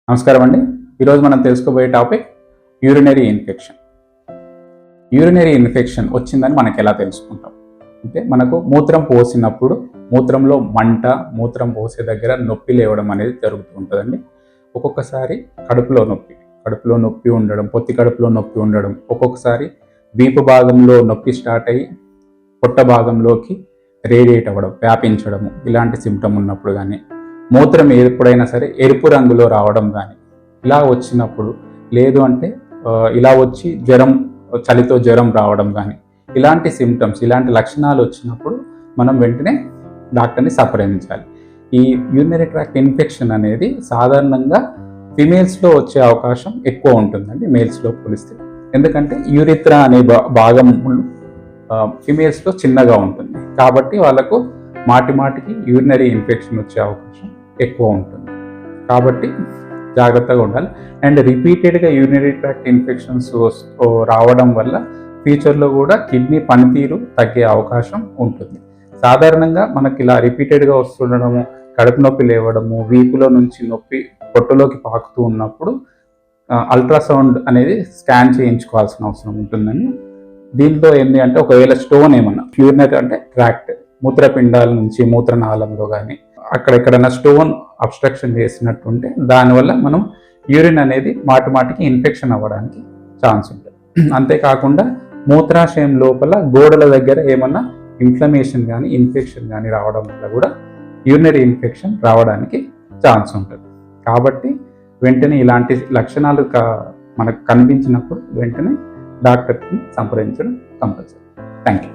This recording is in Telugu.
నమస్కారం అండి. ఈరోజు మనం తెలుసుకోబోయే topic urinary infection. Urinary infection వచ్చిందని మనకు ఎలా తెలుసుకుంటాం అంటే, మనకు మూత్రం పోసినప్పుడు మూత్రంలో మంట, మూత్రం పోసే దగ్గర నొప్పి లేవడం అనేది జరుగుతూ ఉంటుందండి. ఒక్కొక్కసారి కడుపులో నొప్పి ఉండడం, పొత్తి కడుపులో నొప్పి ఉండడం, ఒక్కొక్కసారి వీపు భాగంలో నొప్పి స్టార్ట్ అయ్యి పొట్ట భాగంలోకి రేడియేట్ అవ్వడం, వ్యాపించడము, ఇలాంటి సిమ్టమ్ ఉన్నప్పుడు కానీ, మూత్రం ఎప్పుడైనా సరే ఎరుపు రంగులో రావడం కానీ ఇలా వచ్చినప్పుడు, లేదు అంటే ఇలా వచ్చి చలితో జ్వరం రావడం కానీ, ఇలాంటి సిమ్టమ్స్, ఇలాంటి లక్షణాలు వచ్చినప్పుడు మనం వెంటనే డాక్టర్ని సంప్రదించాలి. ఈ యూరినరీ ట్రాక్ట్ ఇన్ఫెక్షన్ అనేది సాధారణంగా ఫిమేల్స్లో వచ్చే అవకాశం ఎక్కువ ఉంటుందండి మేల్స్లో పోలిస్తే. ఎందుకంటే యూరిత్రా అనే భాగం ఫిమేల్స్లో చిన్నగా ఉంటుంది కాబట్టి వాళ్ళకు మాటికి యూరినరీ ఇన్ఫెక్షన్ వచ్చే అవకాశం ఎక్కువ ఉంటుంది. కాబట్టి జాగ్రత్తగా ఉండాలి. అండ్ రిపీటెడ్గా యూరినరీ ట్రాక్ట్ ఇన్ఫెక్షన్స్ రావడం వల్ల ఫ్యూచర్లో కూడా కిడ్నీ పనితీరు తగ్గే అవకాశం ఉంటుంది. సాధారణంగా మనకి ఇలా రిపీటెడ్గా వస్తుండడము, కడుపు నొప్పి లేవడము, వీపులో నుంచి నొప్పి పొట్టలోకి పాకుతూ ఉన్నప్పుడు అల్ట్రాసౌండ్ అనేది స్కాన్ చేయించుకోవాల్సిన అవసరం ఉంటుందని. దీంట్లో ఏంటి అంటే, ఒకవేళ స్టోన్ ఏమన్నా యూరినరీ అంటే ట్రాక్ట్ మూత్రపిండాల నుంచి మూత్రనాళంలో కానీ అక్కడెక్కడైనా స్టోన్ అబ్స్ట్రక్షన్ చేసినట్టుంటే దానివల్ల మనం యూరిన్ అనేది మాటికి ఇన్ఫెక్షన్ అవ్వడానికి ఛాన్స్ ఉంటుంది. అంతేకాకుండా మూత్రాశయం లోపల గోడల దగ్గర ఏమన్నా ఇన్ఫ్లమేషన్ కానీ ఇన్ఫెక్షన్ కానీ రావడం వల్ల కూడా యూరినరీ ఇన్ఫెక్షన్ రావడానికి ఛాన్స్ ఉంటుంది. కాబట్టి వెంటనే ఇలాంటి లక్షణాలు మనకు కనిపించినప్పుడు వెంటనే డాక్టర్ని సంప్రదించడం కంపల్సరీ. Thank you.